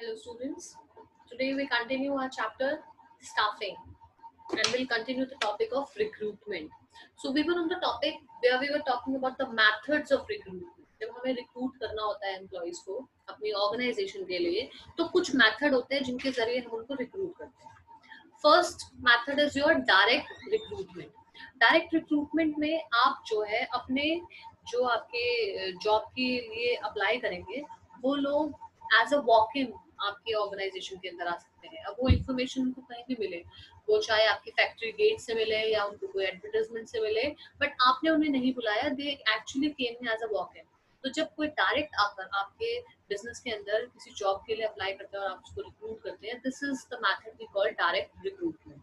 Hello students, today we continue our chapter staffing and we'll continue the topic of recruitment. So we were on the topic where we were talking about the methods of recruitment. जब हमें recruit करना होता है employees को अपनी organisation के लिए तो कुछ मेथड होते हैं जिनके जरिए हम उनको रिक्रूट करते हैं. First method is your direct recruitment. Direct recruitment में आप जो है अपने जो आपके जॉब के लिए अप्लाई करेंगे वो लोग एज अ वॉक इन आपके ऑर्गेनाइजेशन के अंदर आ सकते हैं. अब वो इन्फॉर्मेशन उनको कहीं भी मिले, वो चाहे आपकी फैक्ट्री गेट से मिले या उनको कोई एडवर्टाइजमेंट से मिले, बट आपने उन्हें नहीं बुलाया, they actually came as a walk in. तो जब कोई डायरेक्ट आकर आपके बिजनेस के अंदर किसी जॉब के लिए अप्लाई करते हैं और आप उसको रिक्रूट करते हैं, this is the method we call direct recruitment.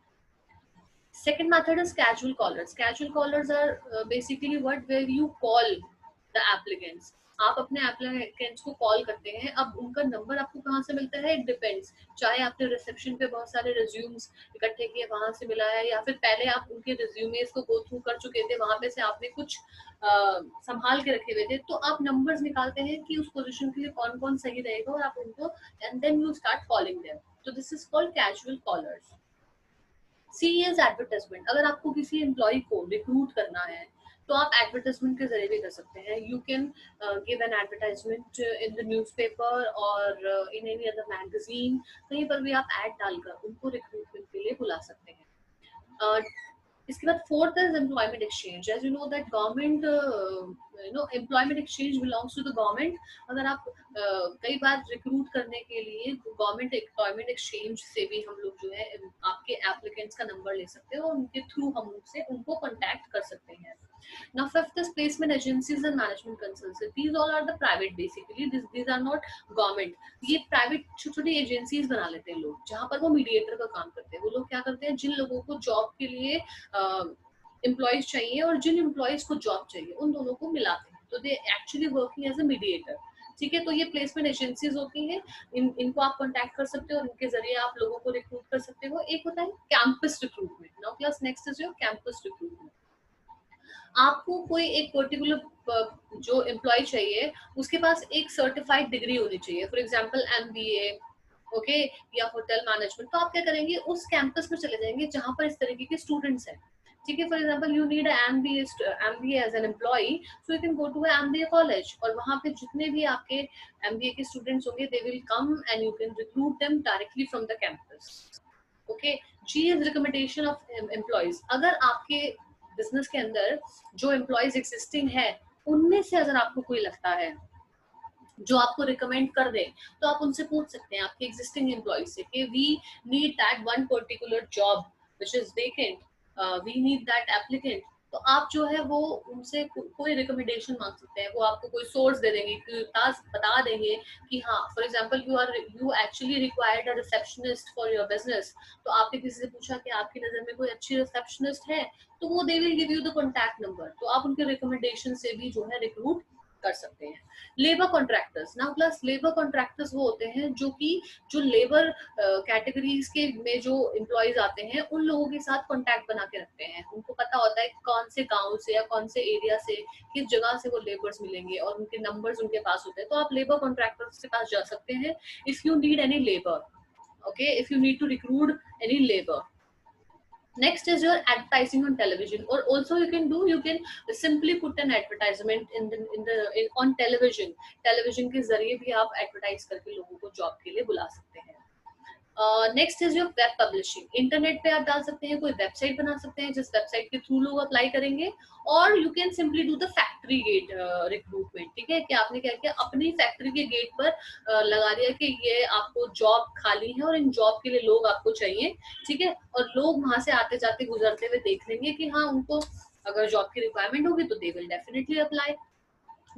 Second method is casual callers. Casual callers are basically where you call the applicants. आप अपने एप्लीकेंट्स को कॉल करते हैं. अब उनका नंबर आपको कहाँ से मिलता है, इट डिपेंड्स. चाहे आपने रिसेप्शन पे बहुत सारे रिज्यूम्स इकट्ठे किए वहां से मिला है, या फिर पहले आप उनके रिज्यूमेस को गो थ्रू कर चुके थे, वहां पे से आपने कुछ संभाल के रखे हुए थे, तो आप नंबर्स निकालते हैं कि उस पोजीशन के लिए कौन कौन सही रहेगा और आप उनको and then you start calling them. तो this is called casual callers. C is advertisement. अगर आपको किसी एम्प्लॉय को रिक्रूट करना है तो आप एडवर्टाइजमेंट के जरिए भी कर सकते हैं. You can give an advertisement in the newspaper और इन एनी अदर मैगजीन. कहीं पर भी आप एड डालकर उनको रिक्रूटमेंट के लिए बुला सकते हैं. इसके बाद fourth is employment exchange. As you know that government employment exchange belongs to the government. अगर आप कई बार रिक्रूट करने के लिए गवर्नमेंट एम्प्लॉयमेंट एक्सचेंज से भी हम लोग जो है आपके एप्लीकेंट्स का नंबर ले सकते हैं और उनके थ्रू हम उनसे उनको कॉन्टैक्ट कर सकते हैं. Now fifth is placement agencies and management consultancy. These all are the private basically. These are not government. ये प्राइवेट छोटी छोटी एजेंसीज बना लेते हैं लोग जहाँ पर वो मीडिएटर का काम करते हैं. वो लोग क्या करते हैं, जिन लोगों को जॉब के लिए एम्प्लॉयज चाहिए और जिन एम्प्लॉयज को जॉब चाहिए उन दोनों को मिलाते हैं. तो they actually working as a mediator. ठीक है, तो ये प्लेसमेंट एजेंसीज होती हैं. इनको आप कांटेक्ट कर सकते हो और इनके जरिए आप लोगों को रिक्रूट कर सकते हो. एक होता है campus recruitment. Now class next is your campus recruitment. आपको कोई एक पर्टिकुलर जो एम्प्लॉय चाहिए उसके पास एक सर्टिफाइड डिग्री होनी चाहिए. फॉर एग्जांपल एमबीए, ओके, या होटल मैनेजमेंट. तो आप क्या करेंगे, उस कैंपस में चले जाएंगे जहां पर इस तरीके के स्टूडेंट्स हैं. ठीक है, for example you need MBA as an employee, so you can go to MBA college और वहां पे जितने भी आपके एमबीए के स्टूडेंट्स होंगे they will come and you can recruit them directly from the campus. Okay. G is recommendation of employees. अगर आपके बिजनेस के अंदर जो एम्प्लॉयज एग्जिस्टिंग है उनमें से अगर आपको कोई लगता है जो आपको रिकमेंड कर दे, तो आप उनसे पूछ सकते हैं आपके एग्जिस्टिंग एम्प्लॉयज से कि we need that one particular job which is vacant, we need that applicant. तो आप जो है वो उनसे कोई रिकमेंडेशन मांग सकते हैं. वो आपको कोई सोर्स दे देंगे, बता देंगे कि हाँ, for example you actually required a receptionist for your business. तो आपने किसी से पूछा कि आपकी नजर में कोई अच्छी रिसेप्शनिस्ट है, तो वो they will give you the contact number. तो आप उनके रिकमेंडेशन से भी जो है रिक्रूट कर सकते हैं. Labour contractors. Now plus labour contractors वो होते हैं जो कि जो लेबर कैटेगरीज के में जो एम्प्लॉयज आते हैं उन लोगों के साथ कॉन्टैक्ट बना के रखते हैं. उनको पता होता है कौन से गांव से या कौन से एरिया से किस जगह से वो लेबर्स मिलेंगे और उनके नंबर्स उनके पास होते हैं. तो आप लेबर कॉन्ट्रैक्टर्स के पास जा सकते हैं if you need any labour. Okay, if you need to recruit any labor. Next is your advertising on television, or also you can simply put an advertisement on television. Television के जरिए भी आप advertise करके लोगों को job के लिए बुला सकते हैं. Next is your web publishing. Internet पे आप डाल सकते हैं, कोई वेबसाइट बना सकते हैं जिस वेबसाइट के थ्रू लोग अप्लाई करेंगे. और you can simply do the factory gate recruitment. ठीक है, कि आपने क्या किया, अपनी फैक्ट्री के गेट पर लगा दिया कि ये आपको जॉब खाली है और इन जॉब के लिए लोग आपको चाहिए. ठीक है, और लोग वहां से आते जाते गुजरते हुए देख लेंगे कि हाँ, उनको अगर जॉब की रिक्वायरमेंट होगी तो they will definitely apply.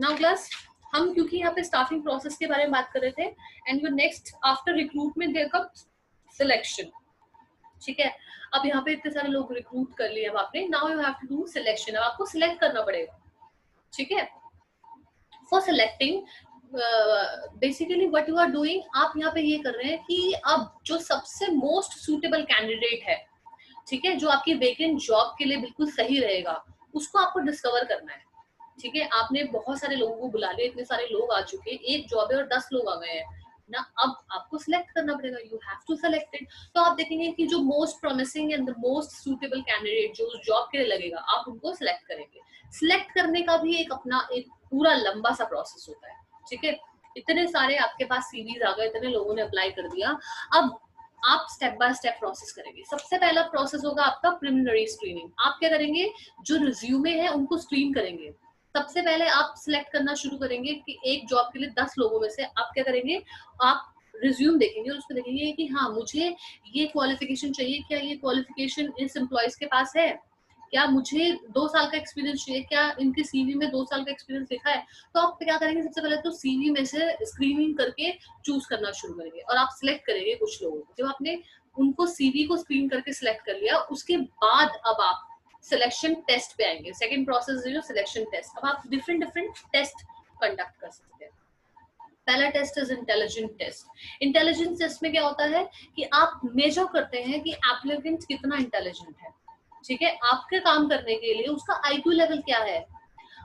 Now class, हम क्योंकि यहाँ पे स्टाफिंग प्रोसेस के बारे में बात कर रहे थे, and your next after recruitment there comes selection. ठीक है, अब यहाँ पे इतने सारे लोग रिक्रूट कर लिए, अब आपने now you have to do selection. अब आपको सिलेक्ट करना पड़ेगा. ठीक है, for selecting basically what you are doing, आप यहाँ पे ये कर रहे हैं कि अब जो सबसे मोस्ट सूटेबल कैंडिडेट है, ठीक है, जो आपकी वेकेंट जॉब के लिए बिल्कुल सही रहेगा, उसको आपको डिस्कवर करना है. ठीक है, आपने बहुत सारे लोगों को बुला लिया, इतने सारे लोग आ चुके हैं, एक जॉब है और 10 लोग आ गए हैं. ना, अब आपको सिलेक्ट करना पड़ेगा, you have to select it. तो आप देखेंगे कि जो most promising and the most suitable candidate जो उस जॉब के लिए लगेगा, आप उनको सिलेक्ट करेंगे। सिलेक्ट करने का भी एक अपना एक पूरा लंबा सा प्रोसेस होता है, ठीक है। इतने सारे आपके पास सीवीज आ गए, इतने लोगों ने अप्लाई कर दिया, अब आप स्टेप बाय स्टेप प्रोसेस करेंगे। सबसे पहला प्रोसेस होगा आपका प्रिलिमिनरी स्क्रीनिंग। आप क्या करेंगे, जो रिज्यूमे है उनको स्क्रीन करेंगे। सबसे पहले आप सिलेक्ट करना शुरू करेंगे कि एक जॉब के लिए 10 लोगों में से आप क्या करेंगे, आप रिज्यूम देखेंगे और उसको देखेंगे कि हाँ मुझे ये क्वालिफिकेशन चाहिए, क्या ये क्वालिफिकेशन इस एम्प्लॉयज के पास है, क्या मुझे 2 साल का एक्सपीरियंस चाहिए, क्या इनके सीवी में 2 साल का एक्सपीरियंस लिखा है। तो आप क्या करेंगे, सबसे पहले तो सीवी में से स्क्रीनिंग करके चूज करना शुरू करेंगे और आप सिलेक्ट करेंगे कुछ लोगों को। जब आपने उनको सीवी को स्क्रीन करके सिलेक्ट कर लिया, उसके बाद अब आप सिलेक्शन टेस्ट पे आएंगे। सेकंड प्रोसेस है जो सिलेक्शन टेस्ट। अब आप डिफरेंट डिफरेंट टेस्ट कंडक्ट कर सकते हैं। पहला test is intelligent test. Intelligence test में क्या होता है कि आप मेजर करते हैं कि एप्लीकेंट कितना इंटेलिजेंट है, ठीक है। आपके काम करने के लिए उसका आईक्यू लेवल क्या है,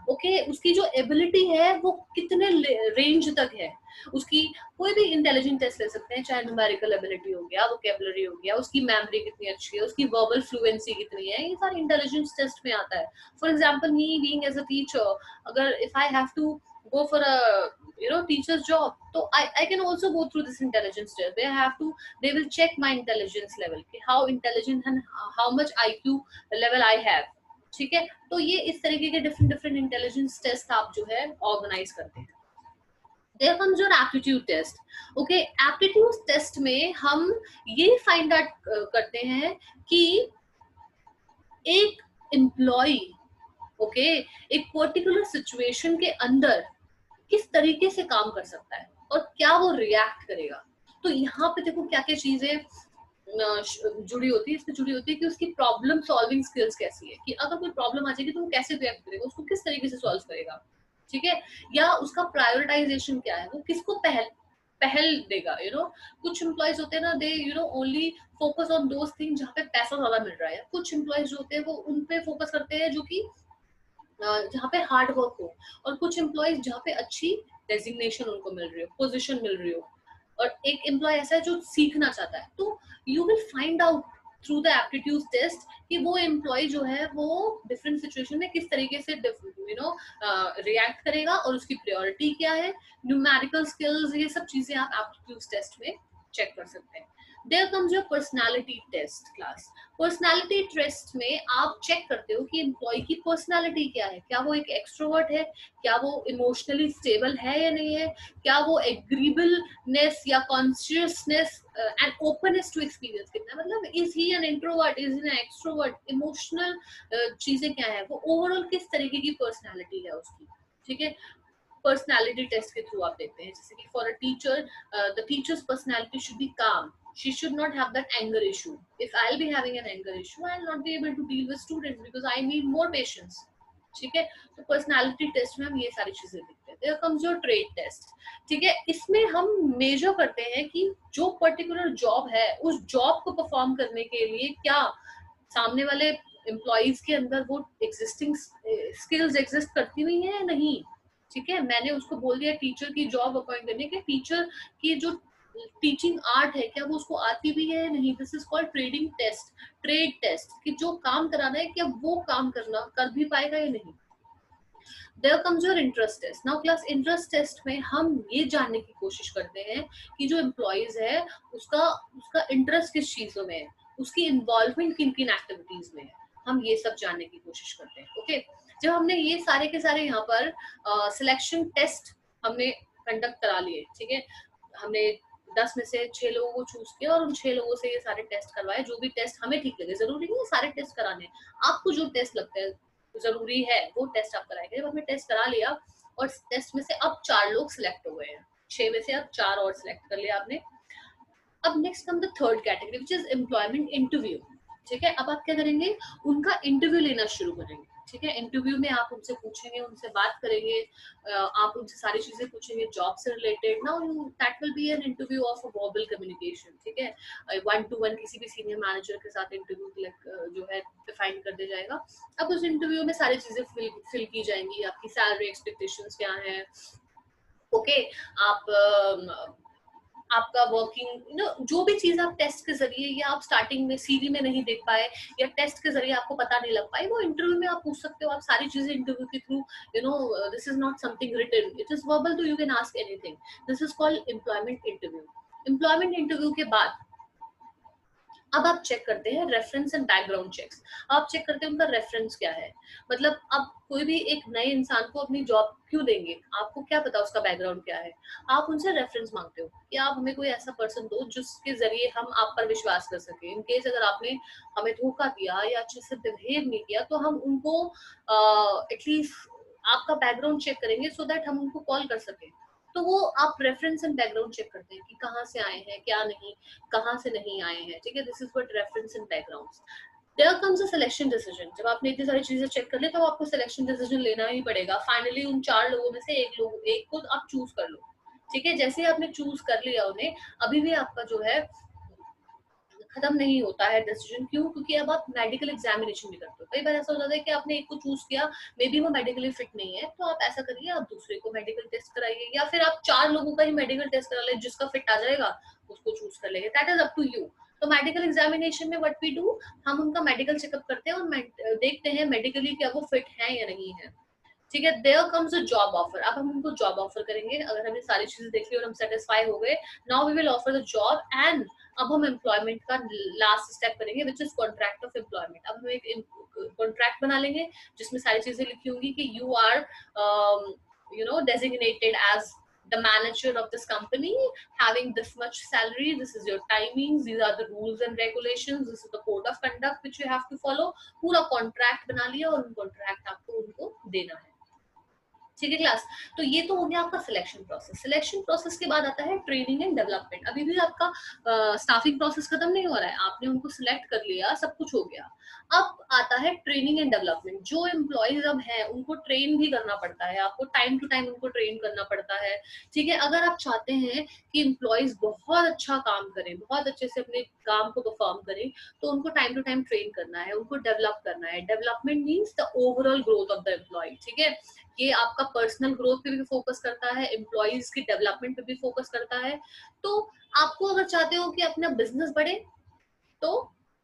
ओके उसकी जो एबिलिटी है वो कितने रेंज तक है उसकी। कोई भी इंटेलिजेंट टेस्ट ले सकते हैं, चाहे न्यूमेरिकल एबिलिटी हो गया, वोकेबुलरी हो गया, उसकी मेमोरी कितनी अच्छी है, उसकी वर्बल फ्लुएंसी कितनी है, ये सारे इंटेलिजेंस टेस्ट में आता है। For example me being as a teacher, अगर if I have to go for a teacher's job, so I can also go through this intelligence test. They will check my intelligence level, how intelligent and how much IQ level I have, ठीक है। तो ये इस तरीके के different different intelligence test आप जो है ऑर्गेनाइज करते हैं। There comes your aptitude test. Okay, aptitude test में हम ये फाइंड आउट करते हैं कि एक एम्प्लॉय, ओके, एक पर्टिकुलर सिचुएशन के अंदर किस तरीके से काम कर सकता है और क्या वो रिएक्ट करेगा। तो यहाँ पे देखो क्या क्या चीजें जुड़ी होती है, इससे जुड़ी होती है कि उसकी प्रॉब्लम सॉल्विंग स्किल्स कैसी है, कि अगर कोई प्रॉब्लम आ जाएगी तो वो कैसे रिएक्ट करेगा, उसको किस तरीके से सॉल्व करेगा, ठीक है। या उसका प्रायोरिटाइजेशन क्या है, वो किसको पहल पहल देगा। कुछ एम्प्लॉयज होते हैं ना, they only focus on those thing जहाँ पे पैसा ज्यादा मिल रहा है। कुछ एम्प्लॉयज जो होते हैं वो उन पे फोकस करते हैं जो कि जहाँ पे हार्ड वर्क हो, और कुछ एम्प्लॉयज जहाँ पे अच्छी डेजिग्नेशन उनको मिल रही हो, पोजीशन मिल रही हो, और एक एम्प्लॉय ऐसा है जो सीखना चाहता है। तो you will find out through the aptitude test कि वो एम्प्लॉय जो है वो डिफरेंट सिचुएशन में किस तरीके से रिएक्ट करेगा और उसकी प्रायोरिटी क्या है। न्यूमेरिकल स्किल्स, ये सब चीजें आप एप्टीट्यूड टेस्ट में चेक कर सकते हैं। There comes your personality test class. Personality test में आप चेक करते हो कि एम्प्लॉय की पर्सनालिटी क्या है, क्या वो एक एक्सट्रोवर्ट है, क्या वो इमोशनली स्टेबल है या नहीं है, क्या वो एग्रीबलनेस या consciousness and openness to experience कितना है, मतलब is he an introvert, is he an extrovert, emotional चीजें क्या है, वो ओवरऑल किस तरीके की पर्सनालिटी है उसकी, ठीक है। पर्सनालिटी टेस्ट के थ्रू आप देखते हैं, जैसे कि for a teacher, the teachers personality should be काम, she should not have that anger issue. If I'll be having an anger issue, I'll not be able to deal with students because I need more patience, ठीक है। तो personality test में हम ये सारी चीजें देखते हैं। There comes your trade test, ठीक है। इसमें हम मेजर करते हैं कि जो पर्टिकुलर जॉब है उस जॉब को परफॉर्म करने के लिए क्या सामने वाले एम्प्लॉइज के अंदर वो एग्जिस्टिंग स्किल्स एग्जिस्ट करती हुई है या नहीं, ठीक है। मैंने उसको बोल दिया टीचर की जॉब अपॉइंट करने के, टीचर की जो टीचिंग आर्ट है क्या वो उसको आती भी है या नहीं। This is called trading test, trade test, कि जो काम कराना है क्या वो काम करना कर भी पाएगा या नहीं। There comes your interest test. Now class, interest test में हम ये जानने की कोशिश करते हैं कि जो एम्प्लॉइज है उसका उसका इंटरेस्ट किस चीजों में है, उसकी इन्वॉल्वमेंट किन किन एक्टिविटीज में है, हम ये सब जानने की कोशिश करते हैं। ओके, जब हमने ये सारे के सारे यहाँ पर सिलेक्शन टेस्ट हमने कंडक्ट करा लिए, ठीक है, हमने 10 में से 6 लोगों को चूज किया और उन 6 लोगों से ये सारे टेस्ट करवाए, जो भी टेस्ट हमें ठीक लगे, जरूरी नहीं है सारे टेस्ट कराने, आपको जो टेस्ट लगता है जरूरी है वो टेस्ट आप कराएंगे। जब हमने टेस्ट करा लिया और टेस्ट में से अब 4 लोग सिलेक्ट हो गए हैं, 6 में से अब 4 और सिलेक्ट कर लिया आपने। अब next come the third category which is employment interview, ठीक है। अब आप क्या करेंगे, उनका इंटरव्यू लेना शुरू करेंगे, ठीक है। इंटरव्यू में आप उनसे पूछेंगे, उनसे बात करेंगे, आप उनसे सारी चीजें पूछेंगे जॉब से related. Now that will be an interview of a verbal communication, ठीक है। 1-to-1 किसी भी सीनियर मैनेजर के साथ इंटरव्यू जो है डिफाइन कर दिया जाएगा। अब उस इंटरव्यू में सारी चीजें फिल की जाएंगी, आपकी सैलरी एक्सपेक्टेशंस क्या है, ओके। आप आपका वर्किंग जो भी चीज आप टेस्ट के जरिए या आप स्टार्टिंग में सीवी में नहीं देख पाए या टेस्ट के जरिए आपको पता नहीं लग पाई, वो इंटरव्यू में आप पूछ सकते हो। आप सारी चीजें इंटरव्यू के थ्रू, this is not something written, it is verbal, तो you can ask anything. This is called employment interview. Employment interview के बाद अब आप चेक करते हैं रेफरेंस एंड बैकग्राउंड चेक्स। आप चेक करते हैं उनका रेफरेंस क्या है। मतलब आप कोई भी एक नए इंसान को अपनी जॉब क्यों देंगे, आपको क्या पता उसका बैकग्राउंड क्या है। आप उनसे रेफरेंस मांगते हो कि आप हमें कोई ऐसा पर्सन दो जिसके जरिए हम आप पर विश्वास कर सके। इन केस अगर आपने हमें धोखा दिया या अच्छे से बिहेव नहीं किया, तो हम उनको एटलीस्ट आपका बैकग्राउंड चेक करेंगे, सो दैट हम उनको कॉल कर सके। तो वो आप रेफरेंस एंड बैकग्राउंड चेक करते हैं कि कहाँ से आए हैं, क्या नहीं, कहाँ से नहीं आए हैं। ठीक है, this is what reference and background. There comes a selection decision. जब आपने इतनी सारी चीजें चेक कर ली, तो आपको सिलेक्शन डिसीजन लेना ही पड़ेगा। फाइनली उन 4 लोगों में से एक को आप चूज कर लो। ठीक है, जैसे ही आपने चूज कर लिया उन्हें, अभी भी आपका जो है खत्म नहीं होता है डिसीजन। क्यों? क्योंकि अब आप मेडिकल एग्जामिनेशन भी करते हो। कई बार ऐसा हो जाता है कि आपने एक को चूज किया, मे बी वो मेडिकली फिट नहीं है, तो आप ऐसा करिए, आप दूसरे को मेडिकल टेस्ट कराइए, या फिर आप 4 लोगों का ही मेडिकल टेस्ट करा ले, जिसका फिट आ जाएगा उसको चूज कर लेंगे। That is up to you. तो मेडिकल एग्जामिनेशन में व्हाट वी डू, हम उनका मेडिकल चेकअप करते हैं और देखते हैं मेडिकली क्या वो फिट है या नहीं है। ठीक है, there comes a job offer. अब हम उनको जॉब ऑफर करेंगे। अगर हमने सारी चीजें देख ली और हम सेटिस्फाई हो गए, now we will offer the job. And अब हम एम्प्लॉयमेंट का लास्ट स्टेप करेंगे, which is contract of employment. अब हम एक कॉन्ट्रैक्ट बना लेंगे जिसमें सारी चीजें लिखी होंगी कि you are designated as the manager of this company, having this much salary, this is your timings, these are the rules and regulations, this is the code of conduct which you have to follow। पूरा contract बना लिया और contract आपको उनको देना है। ठीक है क्लास। तो ये तो हो गया आपका सिलेक्शन प्रोसेस। सिलेक्शन प्रोसेस के बाद आता है ट्रेनिंग एंड डेवलपमेंट। अभी भी आपका स्टाफिंग प्रोसेस खत्म नहीं हो रहा है, आपने उनको सिलेक्ट कर लिया, सब कुछ हो गया। अब आता है ट्रेनिंग एंड डेवलपमेंट। जो एम्प्लॉयज अब हैं उनको ट्रेन भी करना पड़ता है, आपको टाइम टू टाइम उनको ट्रेन करना पड़ता है। ठीक है, अगर आप चाहते हैं कि एम्प्लॉयज बहुत अच्छा काम करें, बहुत अच्छे से अपने काम को परफॉर्म करें, तो उनको टाइम टू टाइम ट्रेन करना है, उनको डेवलप करना है। Development means the overall growth of the employee. ठीक है, ये आपका पर्सनल ग्रोथ पे भी फोकस करता है, एम्प्लॉयज की डेवलपमेंट पे भी फोकस करता है। तो आपको अगर चाहते हो कि अपना बिजनेस बढ़े, तो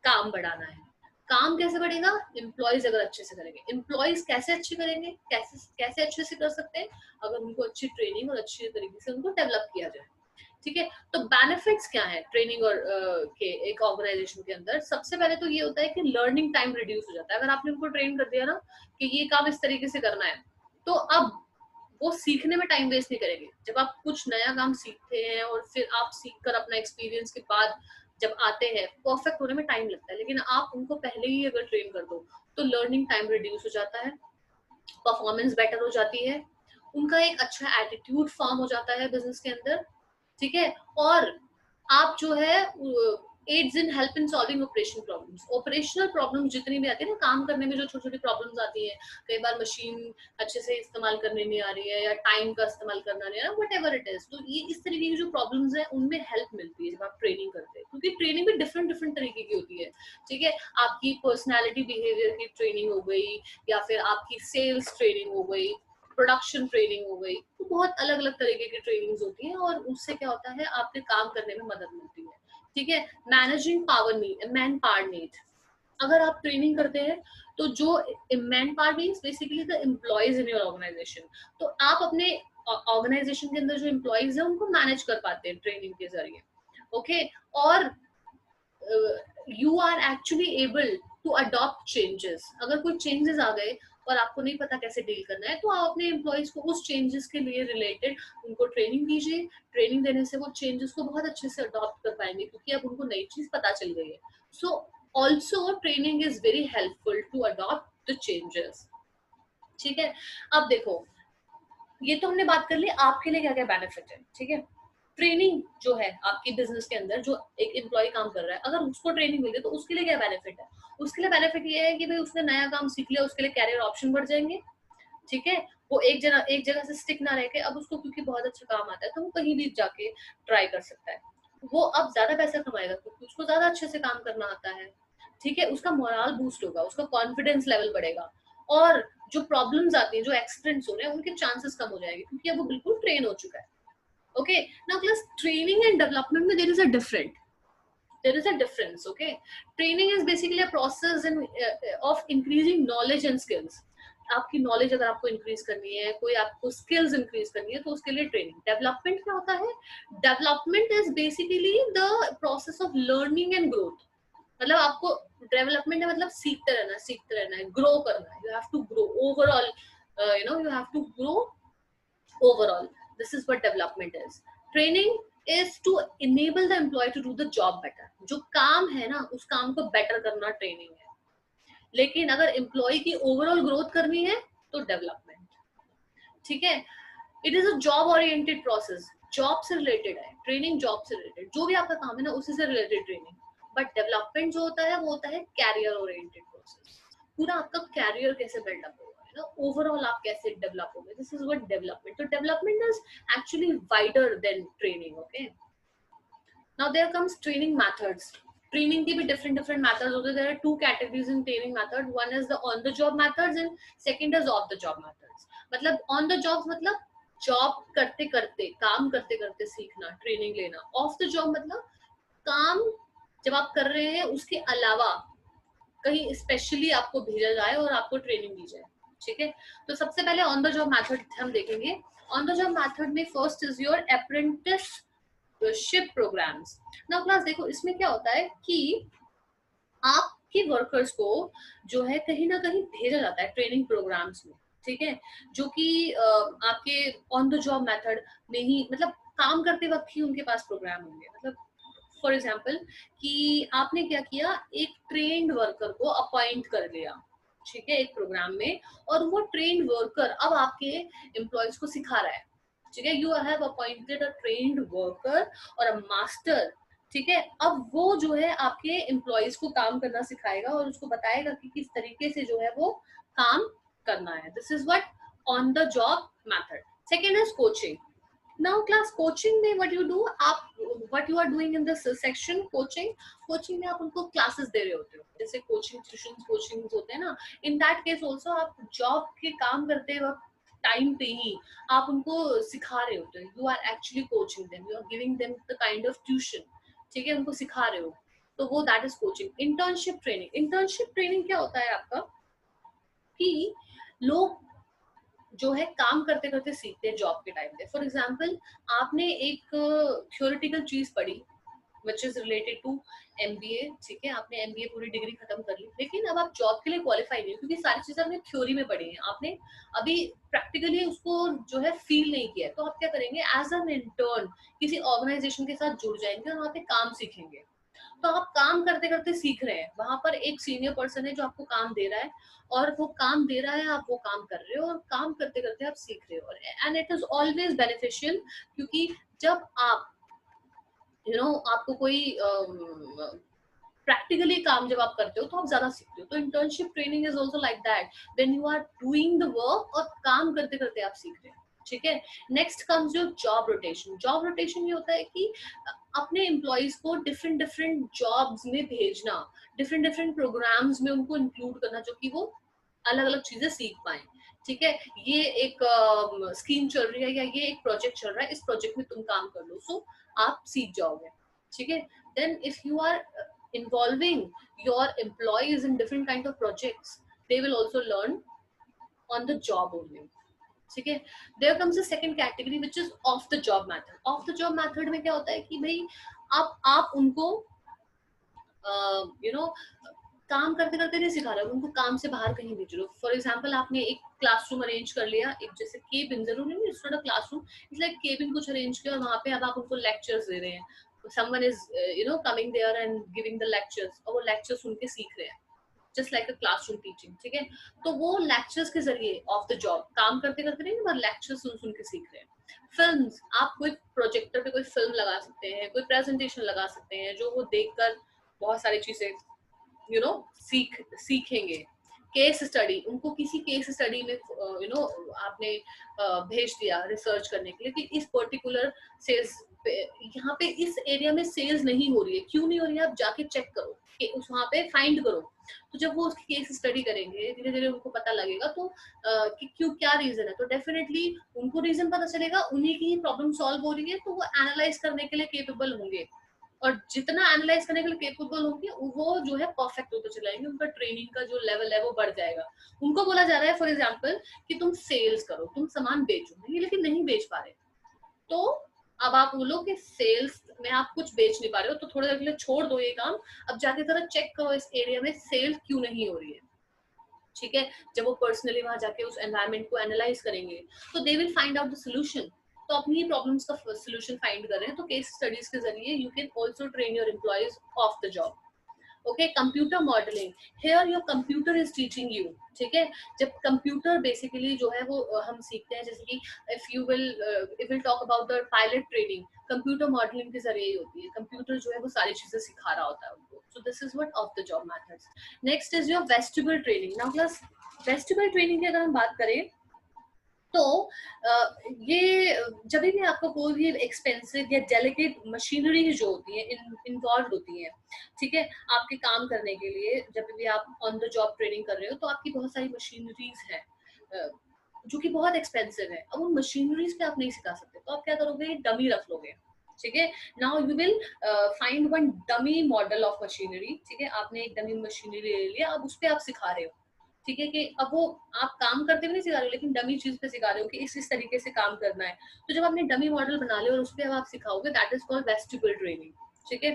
काम बढ़ाना है। काम कैसे बढ़ेगा? एम्प्लॉयज अगर अच्छे से करेंगे। एम्प्लॉयज कैसे अच्छे करेंगे, कैसे कैसे अच्छे से कर सकते हैं? अगर उनको अच्छी ट्रेनिंग और अच्छी तरीके से उनको डेवलप किया जाए। ठीक है, तो बेनिफिट्स क्या है ट्रेनिंग और के एक ऑर्गेनाइजेशन के अंदर? सबसे पहले तो ये होता है कि लर्निंग टाइम रिड्यूस हो जाता है। अगर आपने उनको ट्रेन कर दिया ना कि ये काम इस तरीके से करना है, तो अब वो सीखने में टाइम वेस्ट नहीं करेंगे। जब आप कुछ नया काम सीखते हैं और फिर आप सीख कर अपना एक्सपीरियंस के बाद जब आते हैं, परफेक्ट होने में टाइम लगता है, लेकिन आप उनको पहले ही अगर ट्रेन कर दो, तो लर्निंग टाइम रिड्यूस हो जाता है, परफॉर्मेंस बेटर हो जाती है, उनका एक अच्छा एटीट्यूड फॉर्म हो जाता है बिजनेस के अंदर। ठीक है, और आप जो है aids in help in solving operation problems. Operational problems जितनी भी आती है ना, काम करने में जो छोटी छोटी प्रॉब्लम्स आती है, कई बार मशीन अच्छे से इस्तेमाल करने नहीं आ रही है या टाइम का इस्तेमाल करना नहीं आ रहा, वट एवर इट इज, तो ये इस तरीके की जो प्रॉब्लम्स है उनमें हेल्प मिलती है जब आप ट्रेनिंग करते हैं, क्योंकि ट्रेनिंग भी डिफरेंट डिफरेंट तरीके की होती है। ठीक है, आपकी पर्सनैलिटी बिहेवियर की ट्रेनिंग हो गई, या फिर आपकी सेल्स ट्रेनिंग हो गई, प्रोडक्शन ट्रेनिंग हो गई, तो बहुत अलग अलग तरीके की ट्रेनिंग्स होती हैं, और उससे क्या होता है, आपके काम करने में मदद मिलती है। ठीक है, managing power need, man power need. अगर आप ट्रेनिंग करते हैं, तो जो man power means basically the employees in your organization, तो आप अपने ऑर्गेनाइजेशन के अंदर जो एम्प्लॉयज है उनको मैनेज कर पाते हैं ट्रेनिंग के जरिए। ओके, और you are actually able to adopt changes. अगर कोई चेंजेस आ गए और आपको नहीं पता कैसे डील करना है, तो आप अपने एम्प्लॉयज को उस चेंजेस के लिए रिलेटेड उनको ट्रेनिंग दीजिए। ट्रेनिंग देने से वो चेंजेस को बहुत अच्छे से अडॉप्ट कर पाएंगे, क्योंकि अब उनको नई चीज पता चल गई है। So also training is very helpful to adopt the changes. ठीक है, अब देखो, ये तो हमने बात कर ली आपके लिए क्या क्या बेनिफिट है। ठीक है, ट्रेनिंग जो है आपकी बिजनेस के अंदर, जो एक एम्प्लॉय काम कर रहा है, अगर उसको ट्रेनिंग मिल गई तो उसके लिए क्या बेनिफिट है? उसके लिए बेनिफिट ये है कि भाई उसने नया काम सीख लिया, उसके लिए कैरियर ऑप्शन बढ़ जाएंगे। ठीक है, वो एक जगह से स्टिक ना रह के, अब उसको क्योंकि बहुत अच्छा काम आता है, तो वो कहीं भी जाके ट्राई कर सकता है। वो अब ज्यादा पैसा कमाएगा क्योंकि उसको ज्यादा अच्छे से काम करना आता है। ठीक है, उसका मोरल बूस्ट होगा, उसका कॉन्फिडेंस लेवल बढ़ेगा, और जो प्रॉब्लम्स आती हैं, जो एक्सीडेंट्स हो रहे हैं, उनके चांसेस कम हो जाएंगे, क्योंकि अब वो बिल्कुल ट्रेन हो चुका है। Okay, now class, training and development में there is a difference. Okay, training is basically a process of increasing knowledge and skills. आपकी नॉलेज अगर आपको इंक्रीज करनी है, कोई आपको स्किल्स इंक्रीज करनी है, तो उसके लिए ट्रेनिंग. डेवलपमेंट क्या होता है? Development is basically the process of learning and growth. मतलब आपको डेवलपमेंट है मतलब सीखते रहना है, ग्रो करना है. You have to grow overall, you have to grow overall. This is what development is. Training is to enable the employee to do the job better. जो काम है ना, उस काम को better करना ट्रेनिंग है. लेकिन अगर एम्प्लॉय की ओवरऑल ग्रोथ करनी है तो डेवलपमेंट. ठीक है, it is a job oriented process. Job से रिलेटेड है ट्रेनिंग, जॉब से रिलेटेड जो भी आपका काम है ना उसी से रिलेटेड ट्रेनिंग. बट डेवलपमेंट जो होता है वो होता है कैरियर ओरिएंटेड प्रोसेस. पूरा आपका कैरियर कैसे बिल्डअप होगा, है ना, ओवरऑल आप कैसे डेवलप होंगे. This is what development. तो development is actually wider than training. Okay, now there comes training methods. Training की भी different methods होते हैं. There are two categories in training method. One is the on the job methods and second is off the job methods. मतलब on the job मतलब job करते करते, काम करते करते सीखना, ट्रेनिंग लेना. ऑफ द जॉब मतलब काम जब आप कर रहे हैं उसके अलावा कहीं स्पेशली आपको भेजा जाए और आपको ट्रेनिंग दी जाए. ठीक है, तो सबसे पहले ऑन द जॉब मेथड हम देखेंगे. ऑन द जॉब मेथड में first is your apprenticeship programs. Now class देखो, इसमें क्या होता है कि आपके वर्कर्स को जो है कहीं ना कहीं भेजा जाता है ट्रेनिंग प्रोग्राम्स में. ठीक है, जो कि आपके ऑन द जॉब मेथड में ही, मतलब काम करते वक्त ही उनके पास प्रोग्राम होंगे. मतलब फॉर एग्जाम्पल कि आपने क्या किया, एक ट्रेन्ड वर्कर को अपॉइंट कर लिया. ठीक है, एक प्रोग्राम में, और वो ट्रेन्ड वर्कर अब आपके एम्प्लॉयज को सिखा रहा है. ठीक है, you have appointed a trained worker और अ मास्टर. ठीक है, अब वो जो है आपके एम्प्लॉयज को काम करना सिखाएगा और उसको बताएगा कि किस तरीके से जो है वो काम करना है. This is what on the job method. Second is coaching. Now class, coaching में व्हाट यू डू, आप what you are doing in this section coaching में आप उनको क्लासेस दे रहे होते हो, जैसे कोचिंग ट्यूशन कोचिंग होते हैं ना. इन दैट केस ऑल्सो आप जॉब के काम करते वक्त टाइम पे ही आप उनको सिखा रहे होते हो. You are actually coaching them, you are giving them the kind of tuition. ठीक है, उनको सिखा रहे हो, तो वो that is coaching. Internship training क्या होता है आपका, कि लोग जो है काम करते करते सीखते हैं जॉब के टाइम पे. फॉर एग्जाम्पल, आपने एक थ्योरेटिकल चीज पढ़ी which is related to MBA. ठीक है, आपने एमबीए पूरी डिग्री खत्म कर ली, लेकिन अब आप जॉब के लिए क्वालिफाई नहीं, क्योंकि सारी चीजें आपने थ्योरी में पढ़ी हैं, आपने अभी प्रैक्टिकली उसको जो है फील नहीं किया. तो आप क्या करेंगे, एज एन इंटर्न किसी ऑर्गेनाइजेशन के साथ जुड़ जाएंगे और वहाँ पे काम सीखेंगे. तो आप काम करते करते सीख रहे हैं, वहां पर एक सीनियर पर्सन है जो आपको काम दे रहा है, और वो काम दे रहा है, आप वो काम कर रहे हो, और काम करते करते आप सीख रहे हो. And it is always beneficial, क्योंकि जब आप आपको कोई प्रैक्टिकली काम जब आप करते हो तो आप ज्यादा सीखते हो. तो internship training is also like that, when you are doing the work और काम करते करते आप सीख रहे हो. ठीक है, next comes your job rotation. Job rotation ये होता है कि अपने एम्प्लॉयज को डिफरेंट डिफरेंट जॉब्स में भेजना, डिफरेंट डिफरेंट प्रोग्राम्स में उनको इंक्लूड करना, जो कि वो अलग अलग चीजें सीख पाए. ठीक है, ये एक स्कीम चल रही है या ये एक प्रोजेक्ट चल रहा है, इस प्रोजेक्ट में तुम काम कर लो, सो आप सीख जाओगे. ठीक है, then if you are involving your employees in different kind of projects, they will also learn on the job only. ठीक है, there comes the second category which is off the job method. off the job method में क्या होता है कि भाई आप उनको काम करते करते नहीं सिखा रहे हो, उनको काम से बाहर कहीं भेज रहे हो. फॉर एग्जाम्पल, आपने एक क्लासरूम अरेंज कर लिया, एक जैसे केबिन, जरूरी नहीं it's not a classroom, it's like cabin कुछ अरेंज किया, और वहां पे अब आप उनको लेक्चर्स दे रहे हैं. someone is coming there and giving the lectures, और वो लेक्चर सुन के सीख रहे हैं, just like a classroom teaching. ठीक है, तो वो लेक्चर्स के जरिए ऑफ द जॉब काम करते करते नहीं, बस लेक्चर सुन सुन के सीख रहे हैं. फिल्म्स, आप कोई प्रोजेक्टर पे कोई फिल्म लगा सकते हैं, कोई प्रेजेंटेशन लगा सकते हैं, जो वो देखकर बहुत सारी चीजें सीखेंगे. केस स्टडी, उनको किसी केस स्टडी में आपने भेज दिया रिसर्च करने के लिए कि इस पर्टिकुलर सेल्स पे, यहाँ पे इस एरिया में सेल्स नहीं हो रही है, क्यों नहीं हो रही है, आप जाके चेक करो कि उस वहाँ पे फाइंड करो। तो जब वो उसकी केस स्टडी करेंगे, धीरे धीरे उनको पता लगेगा तो कि क्यों, क्या रीजन है, तो डेफिनेटली उनको रीजन पता चलेगा, उन्हीं की प्रॉब्लम सॉल्व हो रही है, तो वो एनालाइज करने के लिए केपेबल होंगे, और जितना एनालाइज करने के लिए केपेबल होंगे वो जो है परफेक्ट होते चले जाएंगे, उनका ट्रेनिंग का जो लेवल है वो बढ़ जाएगा। उनको बोला जा रहा है फॉर एग्जांपल कि तुम सेल्स करो, तुम सामान बेचो, लेकिन नहीं बेच पा रहे, तो अब आप बोलो कि सेल्स में आप कुछ बेच नहीं पा रहे हो, तो थोड़ी देर के लिए छोड़ दो ये काम, अब जाके जरा चेक करो इस एरिया में सेल क्यों नहीं हो रही है। ठीक है, जब वो पर्सनली वहां जाके उस एनवायरनमेंट को एनालाइज करेंगे तो they will find out the solution. तो अपनी ही प्रॉब्लम्स का सोल्यूशन फाइंड कर रहे हैं, तो केस स्टडीज के जरिए you can also train your employees of the job. Okay, computer modelling, here your computer is teaching you. ठीक है, जब कंप्यूटर बेसिकली जो है वो हम सीखते हैं, जैसे कि if will talk about the pilot training, computer modelling के जरिए ही होती है, कंप्यूटर जो है वो सारी चीजें सिखा रहा होता है उनको। So this is what of the job methods. Next is your vestibule training. Now class vestibule training की अगर हम बात करें तो ये जब भी आपको कोई भी एक्सपेंसिव या डेलिकेट मशीनरी जो होती है इन्वॉल्व होती है, ठीक है, आपके काम करने के लिए, जब भी आप ऑन द जॉब ट्रेनिंग कर रहे हो तो आपकी बहुत सारी मशीनरीज है जो कि बहुत एक्सपेंसिव है। अब उन मशीनरीज पे आप नहीं सिखा सकते, तो आप क्या करोगे, डमी रख लोगे। ठीक है, now you will find one dummy model of machinery. ठीक है, आपने एक डमी मशीनरी ले लिया, अब उस पर आप सिखा रहे हो। ठीक है, कि अब वो आप काम करते हुए नहीं सिखा रहे हो, लेकिन डमी चीज पे सिखा रहे हो कि इस तरीके से काम करना है। तो जब आपने डमी मॉडल बना लिया और उस पर आप सिखाओगे, that is called vestibule training. ठीक है,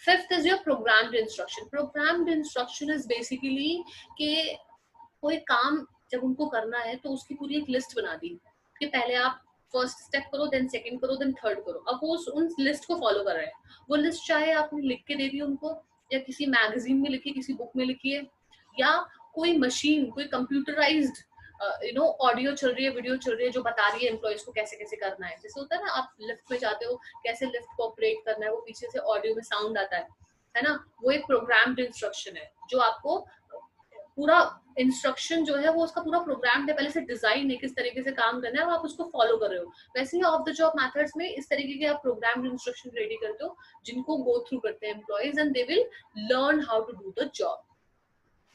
fifth is your programmed instruction. Programmed instruction is basically कि कोई काम जब उनको करना है तो उसकी पूरी एक लिस्ट बना दी कि पहले आप फर्स्ट स्टेप करो, देन सेकंड करो, देन थर्ड करो। अब वो उन लिस्ट को फॉलो कर रहे हैं। वो लिस्ट चाहे आपने लिख के दे दी उनको, या किसी मैगजीन में लिखी, किसी बुक में लिखी है, या कोई मशीन, कोई कंप्यूटराइज्ड ऑडियो चल रही है, वीडियो चल रही है, जो बता रही है एम्प्लॉयज को कैसे कैसे करना है। जैसे होता है ना, आप लिफ्ट में जाते हो, कैसे लिफ्ट को ऑपरेट करना है, वो पीछे से ऑडियो में साउंड आता है ना, वो एक प्रोग्राम्ड इंस्ट्रक्शन है जो आपको पूरा इंस्ट्रक्शन जो है वो उसका पूरा प्रोग्राम है, पहले से डिजाइन है किस तरीके से काम करना है, और आप उसको फॉलो कर रहे हो। वैसे ही ऑफ द जॉब मेथड्स में इस तरीके के आप प्रोग्राम इंस्ट्रक्शन रेडी करते हो, जिनको गो थ्रू करते हैं employees, and they will learn how to do the job.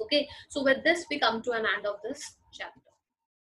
Okay, so with this we come to an end of this chapter.